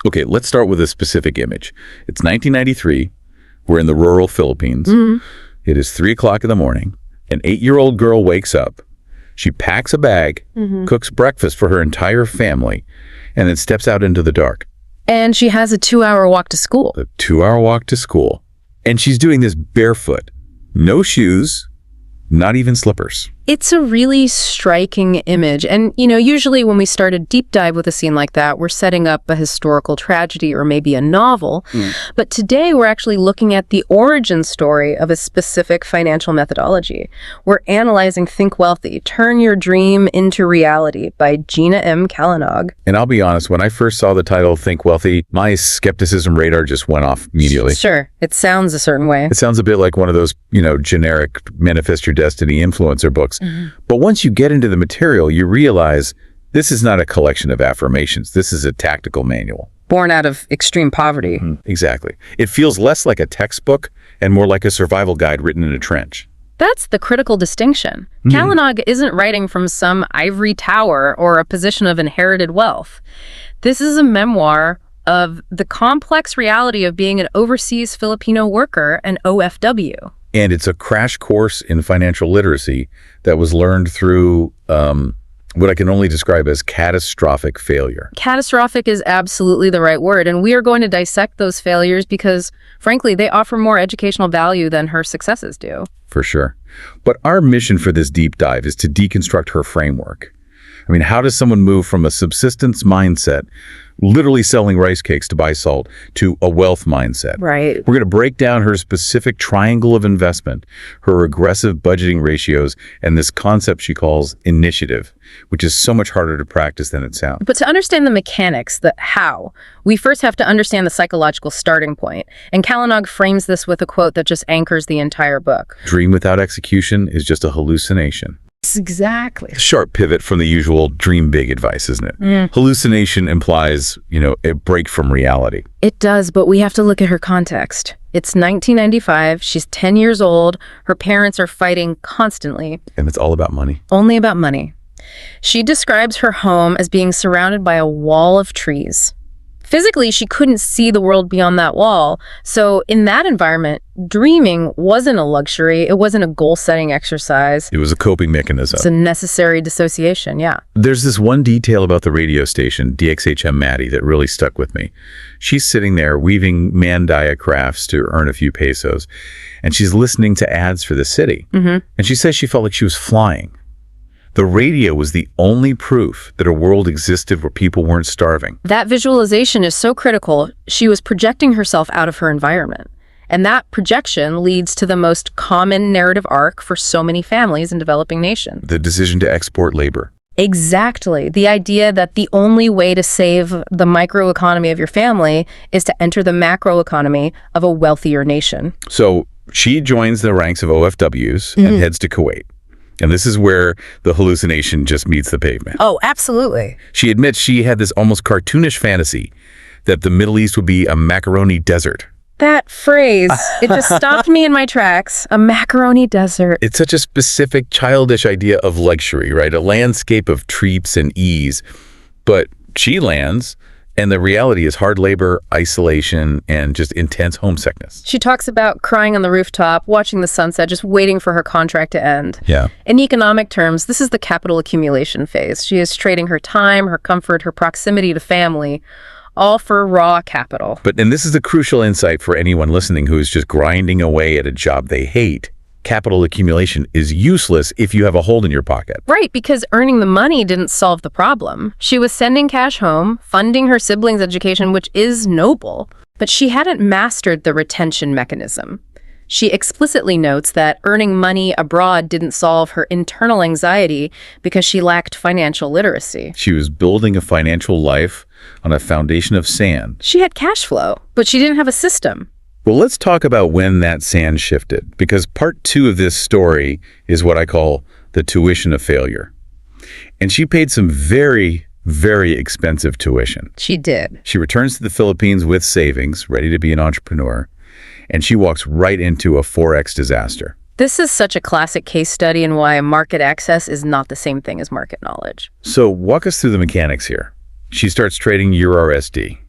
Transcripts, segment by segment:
Okay, let's start with a specific image. It's 1993. We're in the rural Philippines. It is 3 o'clock in the morning. An 8-year-old girl wakes up. She packs a bag, cooks breakfast for her entire family, and then steps out into the dark. And she has a 2-hour walk to school. A 2-hour walk to school. And she's doing this barefoot. No shoes, not even slippers. It's a really striking image. And, usually when we start a deep dive with a scene like that, we're setting up a historical tragedy or maybe a novel. But today we're actually looking at the origin story of a specific financial methodology. We're analyzing Think Wealthy, Turn Your Dream into Reality by Gina M. Kallanog. And I'll be honest, when I first saw the title Think Wealthy, my skepticism radar just went off immediately. Sure. It sounds a certain way. It sounds a bit like one of those, generic Manifest Your Destiny influencer books. But once you get into the material, you realize this is not a collection of affirmations. This is a tactical manual. Born out of extreme poverty. Exactly. It feels less like a textbook and more like a survival guide written in a trench. That's the critical distinction. Kallanog isn't writing from some ivory tower or a position of inherited wealth. This is a memoir of the complex reality of being an overseas Filipino worker, an OFW. And it's a crash course in financial literacy that was learned through what I can only describe as catastrophic failure. Catastrophic is absolutely the right word, and we are going to dissect those failures because, frankly, they offer more educational value than her successes do. For sure. But our mission for this deep dive is to deconstruct her framework. I mean, how does someone move from a subsistence mindset, literally selling rice cakes to buy salt, to a wealth mindset? Right. We're going to break down her specific triangle of investment, her regressive budgeting ratios, and this concept she calls initiative, which is so much harder to practice than it sounds. But to understand the mechanics, the how, we first have to understand the psychological starting point. And Kallanog frames this with a quote that just anchors the entire book. Dream without execution is just a hallucination. Exactly. Sharp pivot from the usual dream big advice, isn't it? Hallucination implies, a break from reality. It does, but we have to look at her context. It's 1995. She's 10 years old. Her parents are fighting constantly. And it's all about money. Only about money. She describes her home as being surrounded by a wall of trees. Physically, she couldn't see the world beyond that wall. So in that environment, dreaming wasn't a luxury. It wasn't a goal-setting exercise. It was a coping mechanism. It's a necessary dissociation, yeah. There's this one detail about the radio station, DXHM Maddie, that really stuck with me. She's sitting there weaving mandaya crafts to earn a few pesos, and she's listening to ads for the city. And she says she felt like she was flying. The radio was the only proof that a world existed where people weren't starving. That visualization is so critical. She was projecting herself out of her environment. And that projection leads to the most common narrative arc for so many families in developing nations. The decision to export labor. Exactly. The idea that the only way to save the microeconomy of your family is to enter the macroeconomy of a wealthier nation. So she joins the ranks of OFWs and heads to Kuwait. And this is where the hallucination just meets the pavement. Oh, absolutely. She admits she had this almost cartoonish fantasy that the Middle East would be a macaroni desert. That phrase, it just stopped me in my tracks. A macaroni desert. It's such a specific childish idea of luxury, right? A landscape of treats and ease. But she lands, and the reality is hard labor, isolation, and just intense homesickness. She talks about crying on the rooftop, watching the sunset, just waiting for her contract to end. Yeah. In economic terms, this is the capital accumulation phase. She is trading her time, her comfort, her proximity to family, all for raw capital. And this is a crucial insight for anyone listening who is just grinding away at a job they hate. Capital accumulation is useless if you have a hole in your pocket. Right, because earning the money didn't solve the problem. She was sending cash home, funding her siblings' education, which is noble, but she hadn't mastered the retention mechanism. She explicitly notes that earning money abroad didn't solve her internal anxiety because she lacked financial literacy. She was building a financial life on a foundation of sand. She had cash flow, but she didn't have a system. Well, let's talk about when that sand shifted, because part 2 of this story is what I call the tuition of failure. And she paid some very, very expensive tuition. She did. She returns to the Philippines with savings, ready to be an entrepreneur, and she walks right into a Forex disaster. This is such a classic case study in why market access is not the same thing as market knowledge. So walk us through the mechanics here. She starts trading EUR-USD.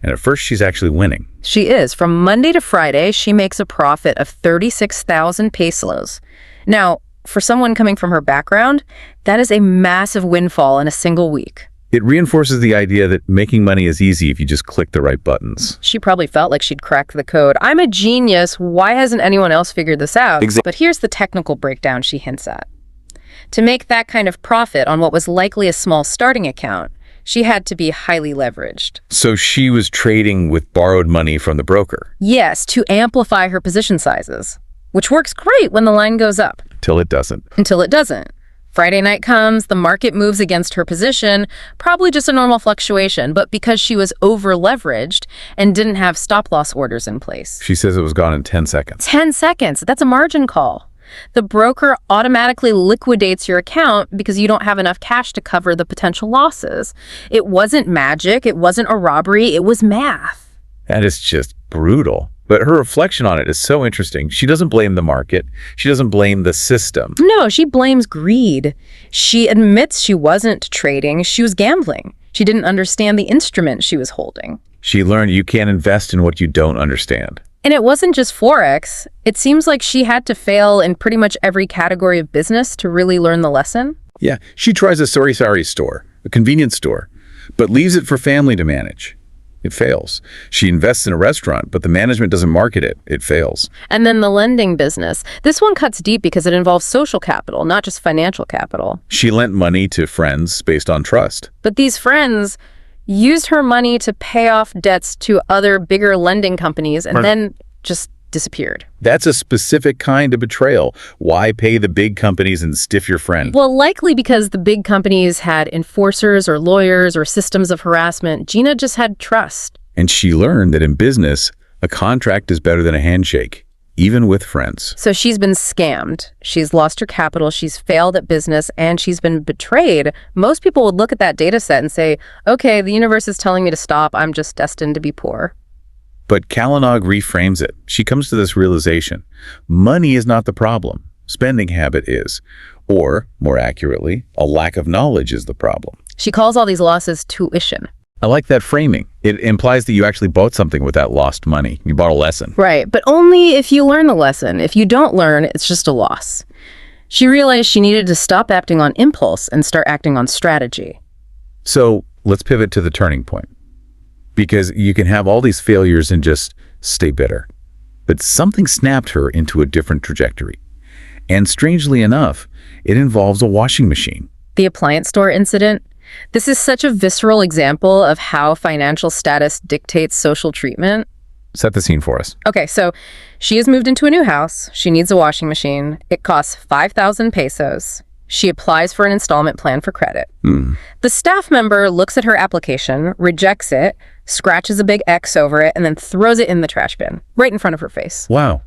And at first, she's actually winning. She is. From Monday to Friday, she makes a profit of 36,000 pesos. Now, for someone coming from her background, that is a massive windfall in a single week. It reinforces the idea that making money is easy if you just click the right buttons. She probably felt like she'd cracked the code. I'm a genius. Why hasn't anyone else figured this out? But here's the technical breakdown she hints at. To make that kind of profit on what was likely a small starting account, she had to be highly leveraged. So she was trading with borrowed money from the broker. Yes, to amplify her position sizes, which works great when the line goes up. Till it doesn't. Until it doesn't. Friday night comes, the market moves against her position, probably just a normal fluctuation, but because she was over-leveraged and didn't have stop-loss orders in place. She says it was gone in 10 seconds. 10 seconds. That's a margin call. The broker automatically liquidates your account because you don't have enough cash to cover the potential losses. It wasn't magic. It wasn't a robbery. It was math. That is just brutal. But her reflection on it is so interesting. She doesn't blame the market. She doesn't blame the system. No, she blames greed. She admits she wasn't trading. She was gambling. She didn't understand the instrument she was holding. She learned you can't invest in what you don't understand. And it wasn't just Forex. It seems like she had to fail in pretty much every category of business to really learn the lesson. Yeah, she tries a sari-sari store, a convenience store, but leaves it for family to manage. It fails. She invests in a restaurant, but the management doesn't market it. It fails. And then the lending business. This one cuts deep because it involves social capital, not just financial capital. She lent money to friends based on trust. But these friends used her money to pay off debts to other bigger lending companies and then just disappeared. That's a specific kind of betrayal. Why pay the big companies and stiff your friend? Well, likely because the big companies had enforcers or lawyers or systems of harassment. Gina just had trust. And she learned that in business, a contract is better than a handshake, even with friends. So she's been scammed. She's lost her capital. She's failed at business and she's been betrayed. Most people would look at that data set and say, okay, the universe is telling me to stop. I'm just destined to be poor. But Kalanog reframes it. She comes to this realization. Money is not the problem. Spending habit is. Or, more accurately, a lack of knowledge is the problem. She calls all these losses tuition. I like that framing. It implies that you actually bought something with that lost money. You bought a lesson. Right, but only if you learn the lesson. If you don't learn, it's just a loss. She realized she needed to stop acting on impulse and start acting on strategy. So, let's pivot to the turning point. Because you can have all these failures and just stay bitter. But something snapped her into a different trajectory. And strangely enough, it involves a washing machine. The appliance store incident? This is such a visceral example of how financial status dictates social treatment. Set the scene for us. Okay, so she has moved into a new house. She needs a washing machine. It costs 5,000 pesos. She applies for an installment plan for credit. The staff member looks at her application, rejects it, scratches a big X over it, and then throws it in the trash bin, right in front of her face. Wow.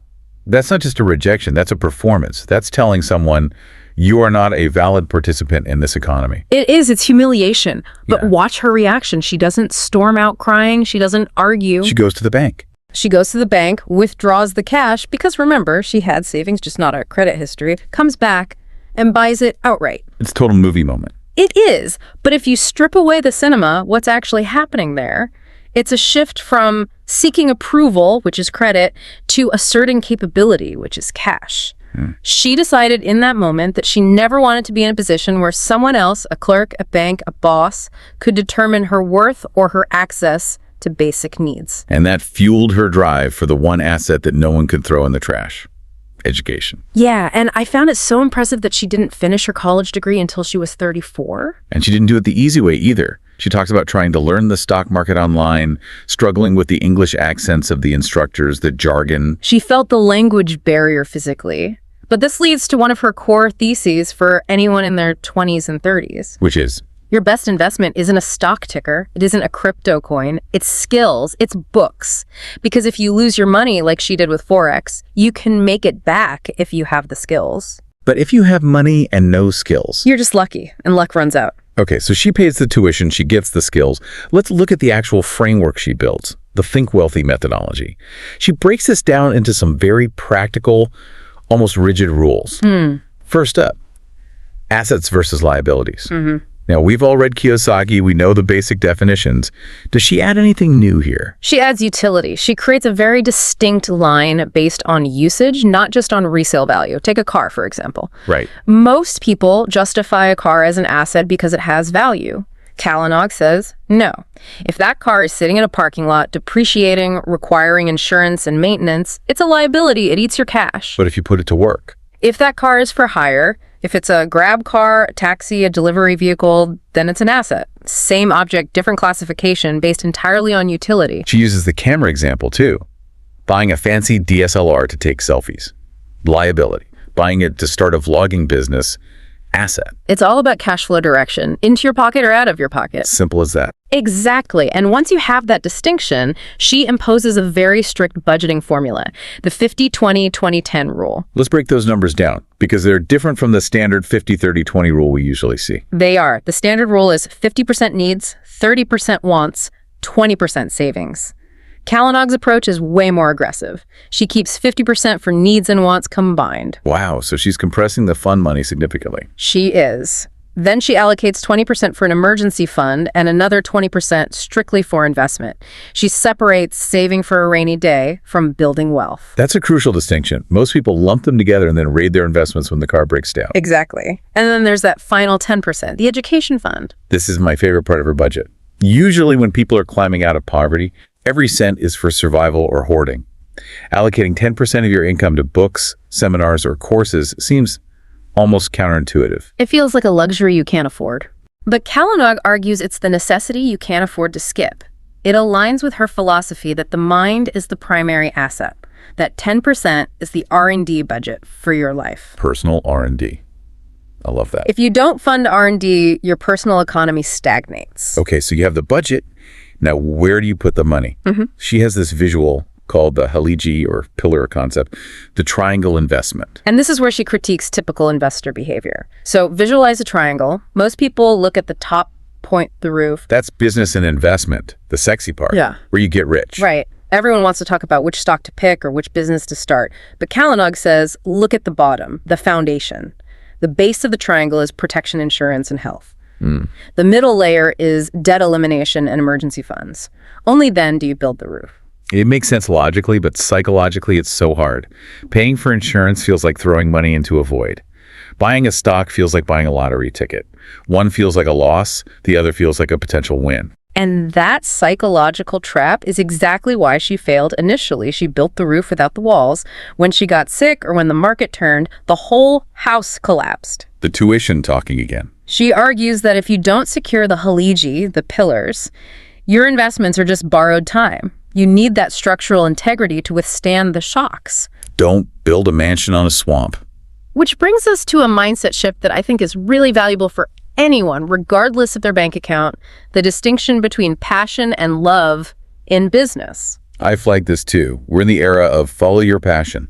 That's not just a rejection. That's a performance. That's telling someone you are not a valid participant in this economy. It is. It's humiliation. But Yeah. watch her reaction. She doesn't storm out crying. She doesn't argue. She goes to the bank. She goes to the bank, withdraws the cash, because remember, she had savings, just not a credit history, comes back, and buys it outright. It's a total movie moment. It is, but if you strip away the cinema, what's actually happening there? It's a shift from seeking approval, which is credit, to asserting capability, which is cash. She decided in that moment that she never wanted to be in a position where someone else, a clerk, a bank, a boss, could determine her worth or her access to basic needs. And that fueled her drive for the one asset that no one could throw in the trash. Education. Yeah, and I found it so impressive that she didn't finish her college degree until she was 34. And she didn't do it the easy way either. She talks about trying to learn the stock market online, struggling with the English accents of the instructors, the jargon. She felt the language barrier physically. But this leads to one of her core theses for anyone in their 20s and 30s. Which is? Your best investment isn't a stock ticker. It isn't a crypto coin. It's skills. It's books. Because if you lose your money like she did with Forex, you can make it back if you have the skills. But if you have money and no skills? You're just lucky, and luck runs out. Okay, so she pays the tuition, she gets the skills. Let's look at the actual framework she builds, the Think Wealthy methodology. She breaks this down into some very practical, almost rigid rules. First up, assets versus liabilities. Now, we've all read Kiyosaki. We know the basic definitions. Does she add anything new here? She adds utility. She creates a very distinct line based on usage, not just on resale value. Take a car, for example. Right. Most people justify a car as an asset because it has value. Kallenbach says, no. If that car is sitting in a parking lot, depreciating, requiring insurance and maintenance, it's a liability. It eats your cash. But if you put it to work? If that car is for hire, if it's a grab car, a taxi, a delivery vehicle, then it's an asset. Same object, different classification, based entirely on utility. She uses the camera example, too. Buying a fancy DSLR to take selfies. Liability. Buying it to start a vlogging business. Asset. It's all about cash flow direction, into your pocket or out of your pocket. Simple as that. Exactly. And once you have that distinction, she imposes a very strict budgeting formula, the 50-20-20-10 rule. Let's break those numbers down, because they're different from the standard 50-30-20 rule we usually see. They are. The standard rule is 50% needs, 30% wants, 20% savings. Kallenbach's approach is way more aggressive. She keeps 50% for needs and wants combined. Wow, so she's compressing the fun money significantly. She is. Then she allocates 20% for an emergency fund and another 20% strictly for investment. She separates saving for a rainy day from building wealth. That's a crucial distinction. Most people lump them together and then raid their investments when the car breaks down. Exactly. And then there's that final 10%, the education fund. This is my favorite part of her budget. Usually when people are climbing out of poverty, every cent is for survival or hoarding. Allocating 10% of your income to books, seminars, or courses seems almost counterintuitive. It feels like a luxury you can't afford. But Kallenbach argues it's the necessity you can't afford to skip. It aligns with her philosophy that the mind is the primary asset, that 10% is the R&D budget for your life. Personal R&D. I love that. If you don't fund R&D, your personal economy stagnates. Okay, so you have the budget. Now, where do you put the money? She has this visual called the Haliji or pillar concept, the triangle investment. And this is where she critiques typical investor behavior. So visualize a triangle. Most people look at the top point, the roof. That's business and investment, the sexy part, where you get rich. Right. Everyone wants to talk about which stock to pick or which business to start. But Kallenbach says, look at the bottom, the foundation. The base of the triangle is protection, insurance, and health. The middle layer is debt elimination and emergency funds. Only then do you build the roof. It makes sense logically, but psychologically it's so hard. Paying for insurance feels like throwing money into a void. Buying a stock feels like buying a lottery ticket. One feels like a loss, the other feels like a potential win. And that psychological trap is exactly why she failed initially. She built the roof without the walls. When she got sick or when the market turned, the whole house collapsed. The tuition talking again. She argues that if you don't secure the Haliji, the pillars, your investments are just borrowed time. You need that structural integrity to withstand the shocks. Don't build a mansion on a swamp. Which brings us to a mindset shift that I think is really valuable for anyone, regardless of their bank account, the distinction between passion and love in business. I flagged this too. We're in the era of follow your passion.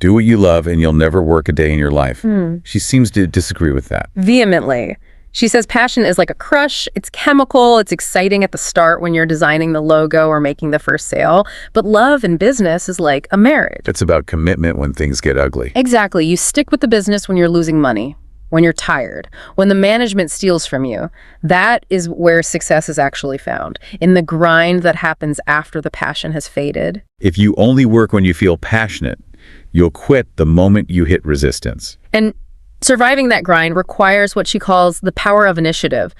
Do what you love and you'll never work a day in your life. She seems to disagree with that. Vehemently. She says passion is like a crush. It's chemical. It's exciting at the start when you're designing the logo or making the first sale. But love in business is like a marriage. It's about commitment when things get ugly. Exactly. You stick with the business when you're losing money, when you're tired, when the management steals from you. That is where success is actually found, in the grind that happens after the passion has faded. If you only work when you feel passionate, you'll quit the moment you hit resistance. And surviving that grind requires what she calls the power of initiative.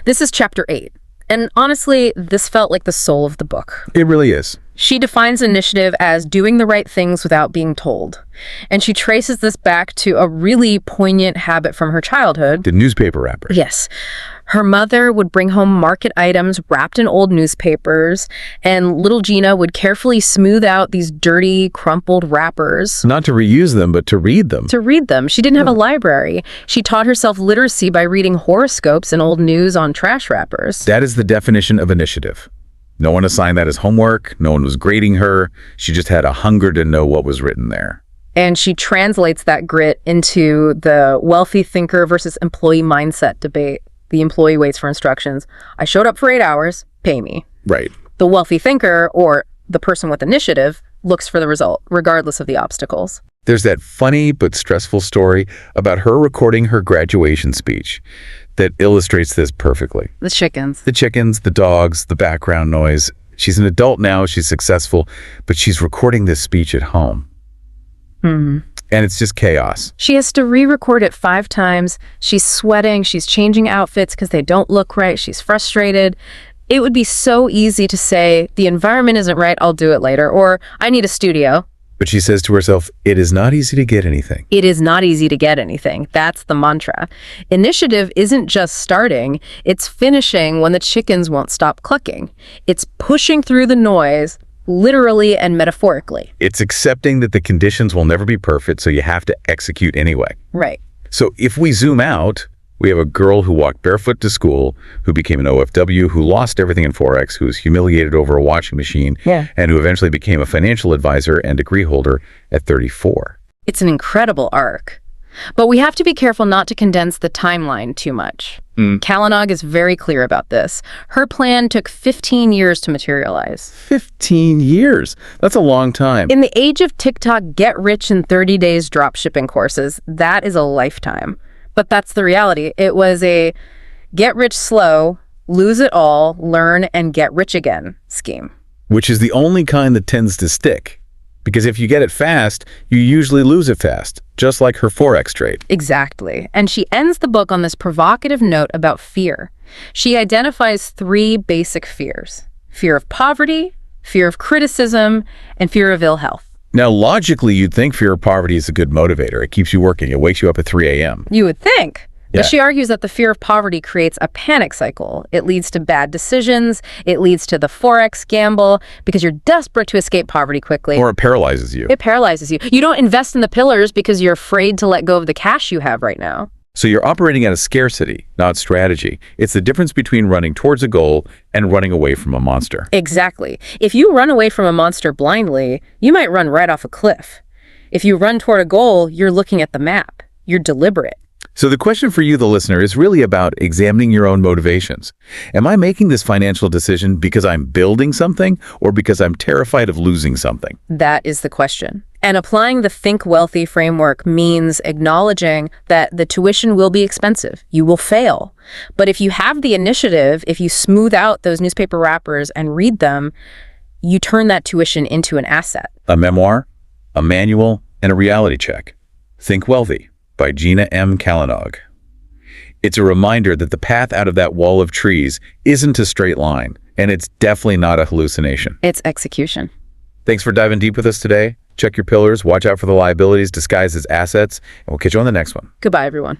This is chapter 8. And honestly, this felt like the soul of the book. It really is. She defines initiative as doing the right things without being told. And she traces this back to a really poignant habit from her childhood. The newspaper wrapper. Yes. Her mother would bring home market items wrapped in old newspapers, and little Gina would carefully smooth out these dirty, crumpled wrappers. Not to reuse them, but to read them. To read them. She didn't have a library. She taught herself literacy by reading horoscopes and old news on trash wrappers. That is the definition of initiative. No one assigned that as homework. No one was grading her. She just had a hunger to know what was written there. And she translates that grit into the wealthy thinker versus employee mindset debate. The employee waits for instructions. I showed up for 8 hours, pay me. Right. The wealthy thinker, or the person with initiative, looks for the result, regardless of the obstacles. There's that funny but stressful story about her recording her graduation speech. that illustrates this perfectly. The chickens. The chickens, the dogs, the background noise. She's an adult now, she's successful, but she's recording this speech at home. And it's just chaos. She has to re-record it 5 times. She's sweating. She's changing outfits because they don't look right. She's frustrated. It would be so easy to say, the environment isn't right, I'll do it later, or I need a studio. But she says to herself, it is not easy to get anything. It is not easy to get anything. That's the mantra. Initiative isn't just starting, it's finishing when the chickens won't stop clucking. It's pushing through the noise, literally and metaphorically. It's accepting that the conditions will never be perfect, so you have to execute anyway. Right. So if we zoom out, we have a girl who walked barefoot to school, who became an OFW, who lost everything in Forex, who was humiliated over a washing machine, and who eventually became a financial advisor and degree holder at 34. It's an incredible arc. But we have to be careful not to condense the timeline too much. Kalanog is very clear about this. Her plan took 15 years to materialize. 15 years? That's a long time. In the age of TikTok, get rich in 30 days dropshipping courses, that is a lifetime. But that's the reality. It was a get rich slow, lose it all, learn, and get rich again scheme. Which is the only kind that tends to stick. Because if you get it fast, you usually lose it fast, just like her Forex trade. Exactly. And she ends the book on this provocative note about fear. She identifies 3 basic fears: fear of poverty, fear of criticism, and fear of ill health. Now, logically, you'd think fear of poverty is a good motivator. It keeps you working. It wakes you up at 3 a.m. You would think. Yeah. But she argues that the fear of poverty creates a panic cycle. It leads to bad decisions. It leads to the Forex gamble because you're desperate to escape poverty quickly. Or it paralyzes you. It paralyzes you. You don't invest in the pillars because you're afraid to let go of the cash you have right now. So you're operating at a scarcity, not strategy. It's the difference between running towards a goal and running away from a monster. Exactly. If you run away from a monster blindly, you might run right off a cliff. If you run toward a goal, you're looking at the map. You're deliberate. So the question for you, the listener, is really about examining your own motivations. Am I making this financial decision because I'm building something or because I'm terrified of losing something? That is the question. And applying the Think Wealthy framework means acknowledging that the tuition will be expensive. You will fail. But if you have the initiative, if you smooth out those newspaper wrappers and read them, you turn that tuition into an asset. A memoir, a manual, and a reality check. Think Wealthy by Gina M. Kalanog. It's a reminder that the path out of that wall of trees isn't a straight line, and it's definitely not a hallucination. It's execution. Thanks for diving deep with us today. Check your pillars, watch out for the liabilities disguised as assets, and we'll catch you on the next one. Goodbye, everyone.